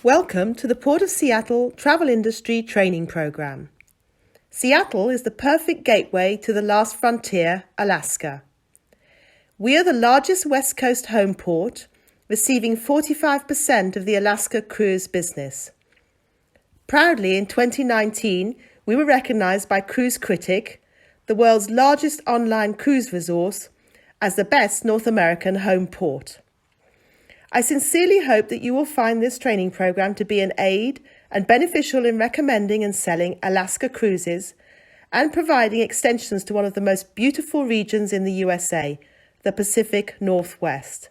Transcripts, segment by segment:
Welcome to the Port of Seattle Travel Industry Training Program. Seattle is the perfect gateway to the last frontier, Alaska. We are the largest West Coast home port, receiving 45% of the Alaska cruise business. Proudly, in 2019, we were recognized by Cruise Critic, the world's largest online cruise resource, as the best North American home port. I sincerely hope that you will find this training program to be an aid and beneficial in recommending and selling Alaska cruises and providing extensions to one of the most beautiful regions in the USA, the Pacific Northwest.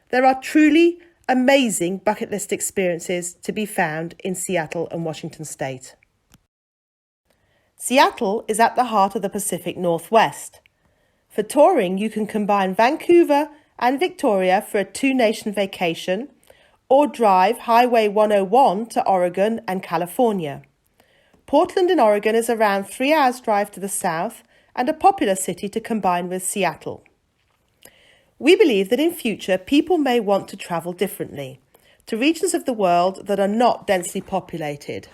There are truly amazing bucket list experiences to be found in Seattle and Washington State. Seattle is at the heart of the Pacific Northwest. For touring, you can combine Vancouver and Victoria for a two-nation vacation, or drive Highway 101 to Oregon and California. Portland in Oregon is around 3 hours drive to the south and a popular city to combine with Seattle. We believe that in future people may want to travel differently, to regions of the world that are not densely populated.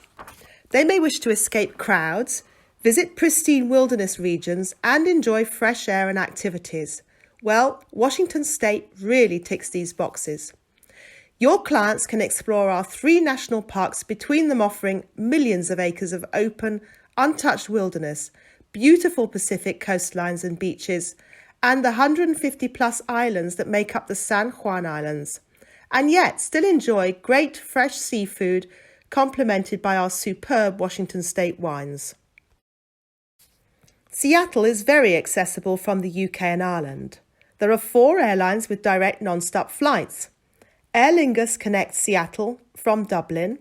They may wish to escape crowds, visit pristine wilderness regions and enjoy fresh air and activities. Well, Washington State really ticks these boxes. Your clients can explore our 3 national parks, between them offering millions of acres of open, untouched wilderness, beautiful Pacific coastlines and beaches, and the 150 plus islands that make up the San Juan Islands, and yet still enjoy great fresh seafood complemented by our superb Washington State wines. Seattle is very accessible from the UK and Ireland. There are 4 airlines with direct non-stop flights. Aer Lingus connects Seattle from Dublin,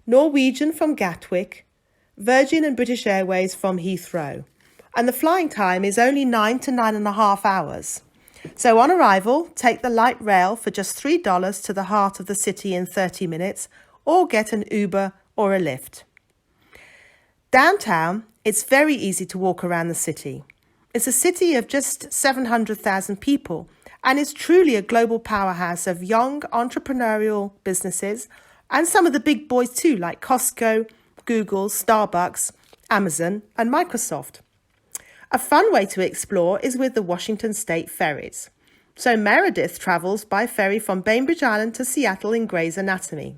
Norwegian from Gatwick, Virgin and British Airways from Heathrow, and the flying time is only 9 to 9.5 hours. So on arrival, take the light rail for just $3 to the heart of the city in 30 minutes, or get an Uber or a Lyft. Downtown, it's very easy to walk around the city. It's a city of just 700,000 people and is truly a global powerhouse of young entrepreneurial businesses and some of the big boys too, like Costco, Google, Starbucks, Amazon and Microsoft. A fun way to explore is with the Washington State ferries. So Meredith travels by ferry from Bainbridge Island to Seattle in Grey's Anatomy.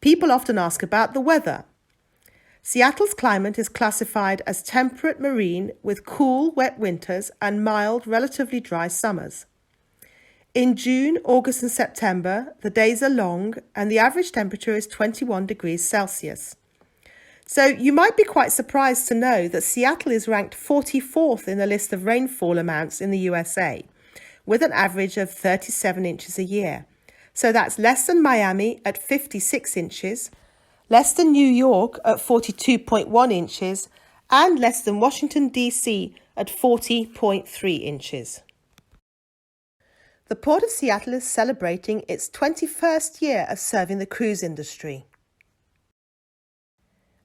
People often ask about the weather. Seattle's climate is classified as temperate marine with cool, wet winters and mild, relatively dry summers. In June, August and September, the days are long and the average temperature is 21 degrees Celsius. So you might be quite surprised to know that Seattle is ranked 44th in the list of rainfall amounts in the USA, with an average of 37 inches a year. So that's less than Miami at 56 inches, less than New York at 42.1 inches, and less than Washington, D.C. at 40.3 inches. The Port of Seattle is celebrating its 21st year of serving the cruise industry.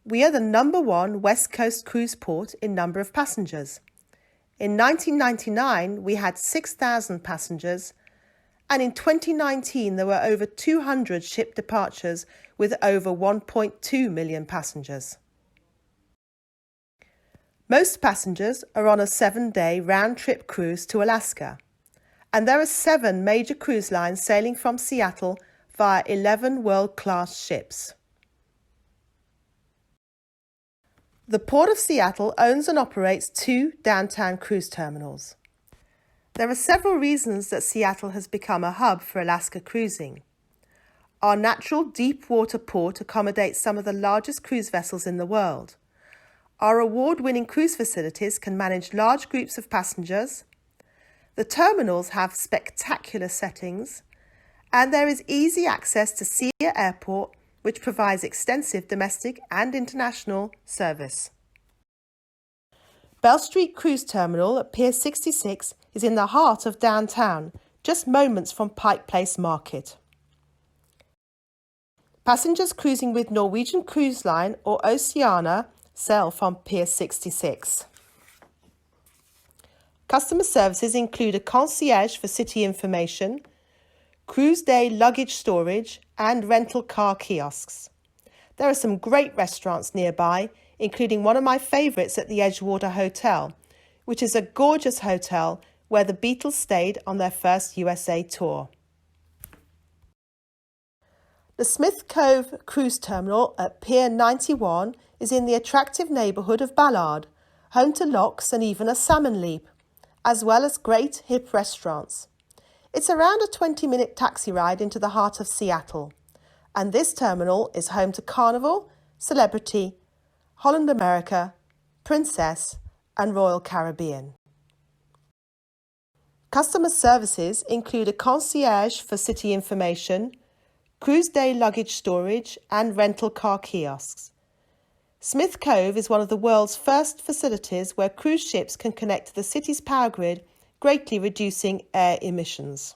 We are the #1 West Coast cruise port in number of passengers. In 1999, we had 6,000 passengers, and in 2019, there were over 200 ship departures with over 1.2 million passengers. Most passengers are on a 7-day round-trip cruise to Alaska, and there are 7 major cruise lines sailing from Seattle via 11 world-class ships. The Port of Seattle owns and operates 2 downtown cruise terminals. There are several reasons that Seattle has become a hub for Alaska cruising. Our natural deep water port accommodates some of the largest cruise vessels in the world. Our award-winning cruise facilities can manage large groups of passengers. The terminals have spectacular settings, and there is easy access to Sear Airport, which provides extensive domestic and international service. Bell Street Cruise Terminal at Pier 66 is in the heart of downtown, just moments from Pike Place Market. Passengers cruising with Norwegian Cruise Line or Oceania sail from Pier 66. Customer services include a concierge for city information, cruise day luggage storage, and rental car kiosks. There are some great restaurants nearby, including one of my favourites at the Edgewater Hotel, which is a gorgeous hotel where the Beatles stayed on their first USA tour. The Smith Cove Cruise Terminal at Pier 91 is in the attractive neighbourhood of Ballard, home to locks and even a salmon leap, as well as great hip restaurants. It's around a 20-minute taxi ride into the heart of Seattle, and this terminal is home to Carnival, Celebrity, Holland America, Princess, and Royal Caribbean. Customer services include a concierge for city information, cruise day luggage storage, and rental car kiosks. Smith Cove is one of the world's first facilities where cruise ships can connect to the city's power grid, greatly reducing air emissions.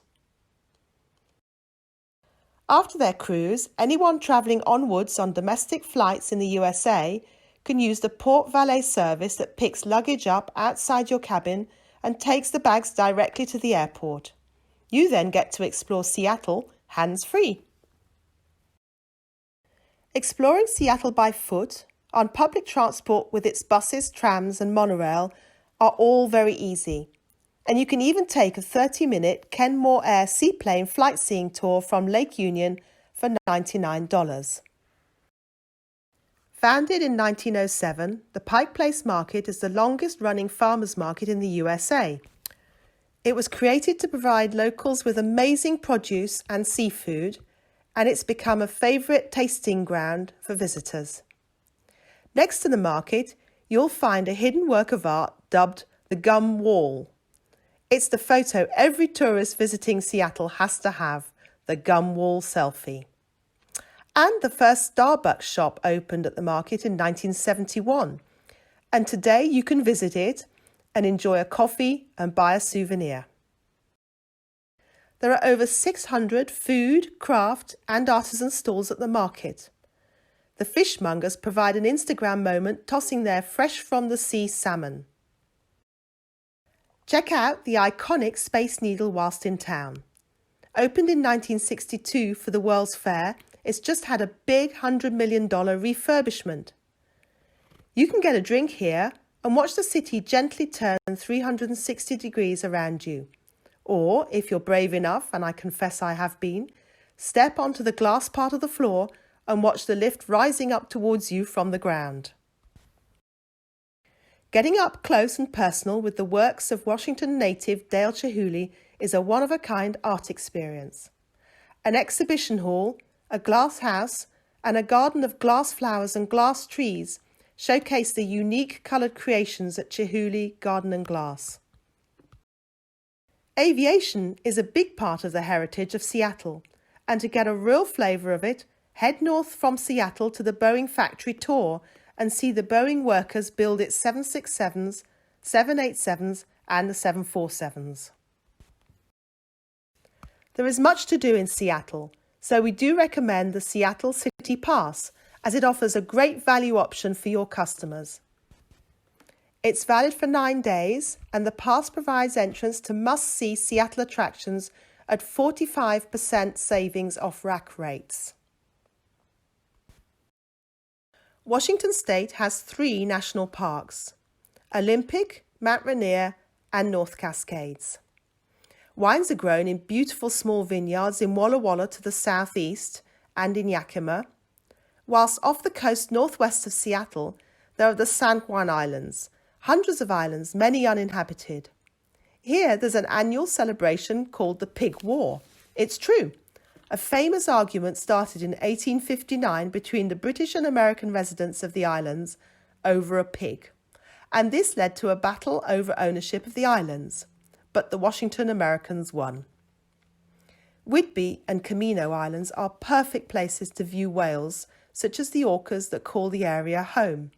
After their cruise, anyone travelling onwards on domestic flights in the USA can use the Port Valet service that picks luggage up outside your cabin and takes the bags directly to the airport. You then get to explore Seattle hands-free. Exploring Seattle by foot, on public transport with its buses, trams and monorail are all very easy. And you can even take a 30-minute Kenmore Air seaplane flight seeing tour from Lake Union for $99. Founded in 1907, the Pike Place Market is the longest-running farmers market in the USA. It was created to provide locals with amazing produce and seafood, and it's become a favourite tasting ground for visitors. Next to the market, you'll find a hidden work of art dubbed the Gum Wall. It's the photo every tourist visiting Seattle has to have, the Gum Wall selfie. And the first Starbucks shop opened at the market in 1971. And today you can visit it and enjoy a coffee and buy a souvenir. There are over 600 food, craft and artisan stalls at the market. The fishmongers provide an Instagram moment tossing their fresh from the sea salmon. Check out the iconic Space Needle whilst in town. Opened in 1962 for the World's Fair, it's just had a big $100 million refurbishment. You can get a drink here and watch the city gently turn 360 degrees around you. Or, if you're brave enough, and I confess I have been, step onto the glass part of the floor and watch the lift rising up towards you from the ground. Getting up close and personal with the works of Washington native Dale Chihuly is a one-of-a-kind art experience. An exhibition hall, a glass house, and a garden of glass flowers and glass trees showcase the unique coloured creations at Chihuly Garden and Glass. Aviation is a big part of the heritage of Seattle, and to get a real flavour of it, head north from Seattle to the Boeing factory tour and see the Boeing workers build its 767s, 787s and the 747s. There is much to do in Seattle, so we do recommend the Seattle City Pass as it offers a great value option for your customers. It's valid for 9 days and the pass provides entrance to must-see Seattle attractions at 45% savings off rack rates. Washington State has 3 national parks: Olympic, Mount Rainier and North Cascades. Wines are grown in beautiful small vineyards in Walla Walla to the southeast and in Yakima, whilst off the coast northwest of Seattle there are the San Juan Islands, hundreds of islands, many uninhabited. Here there's an annual celebration called the Pig War. It's true. A famous argument started in 1859 between the British and American residents of the islands over a pig, and this led to a battle over ownership of the islands, but the Washington Americans won. Whidbey and Camino Islands are perfect places to view whales, such as the orcas that call the area home.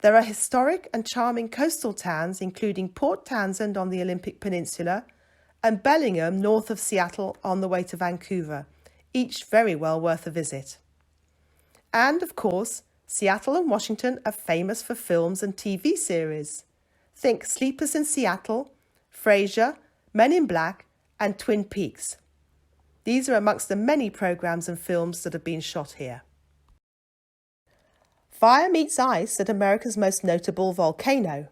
There are historic and charming coastal towns including Port Townsend on the Olympic Peninsula and Bellingham north of Seattle on the way to Vancouver, each very well worth a visit. And, of course, Seattle and Washington are famous for films and TV series. Think Sleepers in Seattle, Frasier, Men in Black and Twin Peaks. These are amongst the many programs and films that have been shot here. Fire meets ice at America's most notable volcano.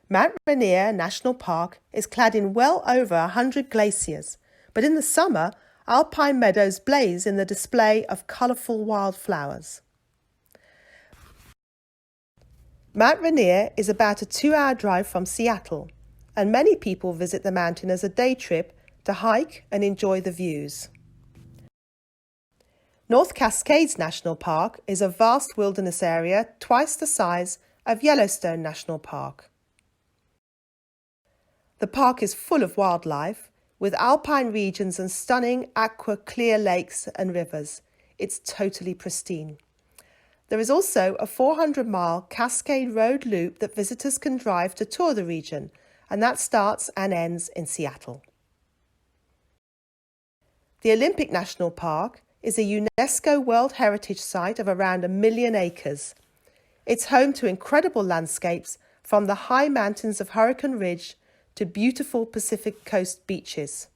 Mount Rainier National Park is clad in well over 100 glaciers, but in the summer, alpine meadows blaze in the display of colourful wildflowers. Mount Rainier is about a 2-hour drive from Seattle, and many people visit the mountain as a day trip to hike and enjoy the views. North Cascades National Park is a vast wilderness area twice the size of Yellowstone National Park. The park is full of wildlife, with alpine regions and stunning aqua clear lakes and rivers. It's totally pristine. There is also a 400-mile Cascade Road loop that visitors can drive to tour the region, and that starts and ends in Seattle. The Olympic National Park is a UNESCO World Heritage Site of around 1 million acres. It's home to incredible landscapes from the high mountains of Hurricane Ridge to beautiful Pacific Coast beaches.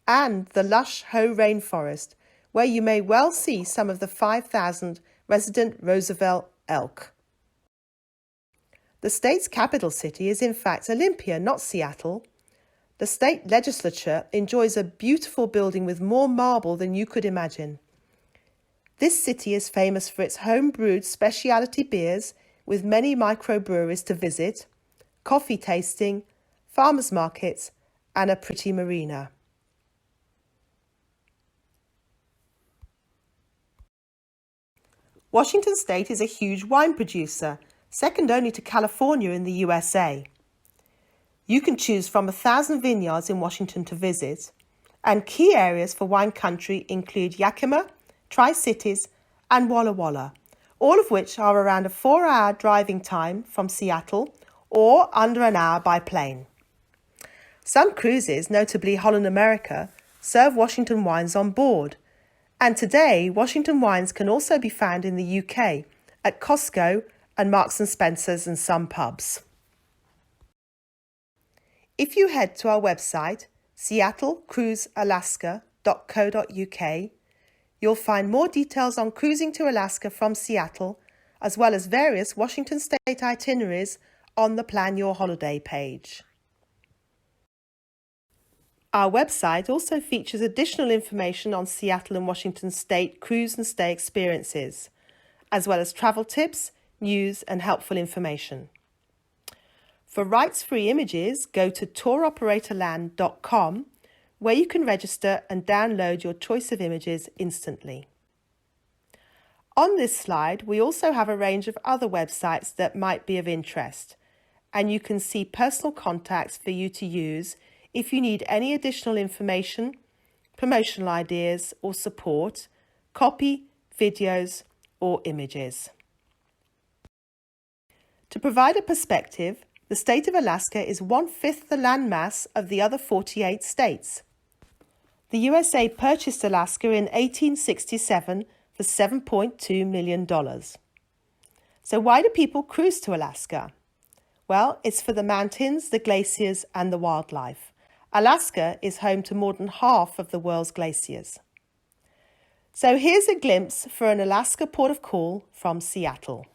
And the lush Hoh rainforest, where you may well see some of the 5,000 resident Roosevelt elk. The state's capital city is in fact Olympia, not Seattle. The state legislature enjoys a beautiful building with more marble than you could imagine. This city is famous for its home-brewed specialty beers with many microbreweries to visit, coffee tasting, farmers markets, and a pretty marina. Washington State is a huge wine producer, second only to California in the USA. You can choose from 1,000 vineyards in Washington to visit, and key areas for wine country include Yakima, Tri-Cities, and Walla Walla, all of which are around a 4-hour driving time from Seattle or under an hour by plane. Some cruises, notably Holland America, serve Washington wines on board, and today Washington wines can also be found in the UK at Costco and Marks & Spencer's and some pubs. If you head to our website, seattlecruisealaska.co.uk, you'll find more details on cruising to Alaska from Seattle, as well as various Washington State itineraries on the Plan Your Holiday page. Our website also features additional information on Seattle and Washington State cruise and stay experiences, as well as travel tips, news, and helpful information. For rights-free images, go to touroperatorland.com, where you can register and download your choice of images instantly. On this slide, we also have a range of other websites that might be of interest, and you can see personal contacts for you to use if you need any additional information, promotional ideas or support, copy, videos, or images. To provide a perspective, the state of Alaska is 1/5 the landmass of the other 48 states. The USA purchased Alaska in 1867 for $7.2 million. So why do people cruise to Alaska? Well, it's for the mountains, the glaciers, and the wildlife. Alaska is home to more than half of the world's glaciers. So here's a glimpse for an Alaska port of call from Seattle.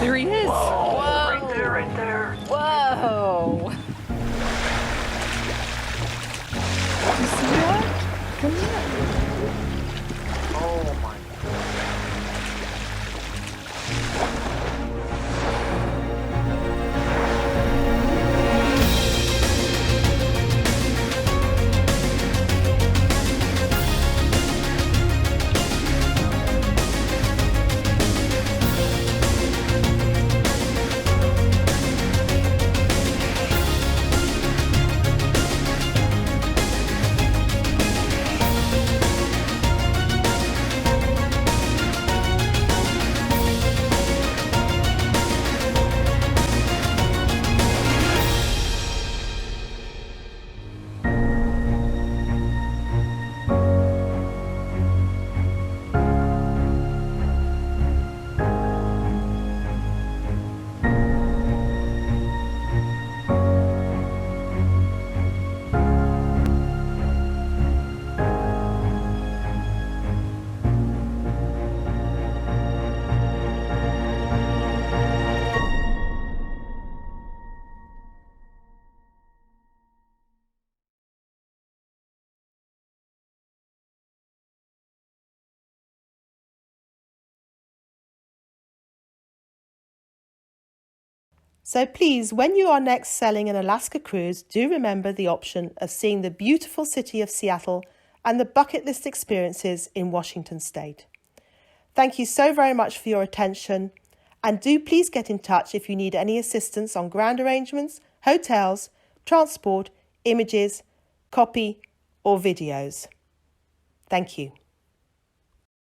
There he is. Whoa. Right there. Whoa. You see that? Come here. Oh my. So please, when you are next selling an Alaska cruise, do remember the option of seeing the beautiful city of Seattle and the bucket list experiences in Washington State. Thank you so very much for your attention, and do please get in touch if you need any assistance on ground arrangements, hotels, transport, images, copy or videos. Thank you.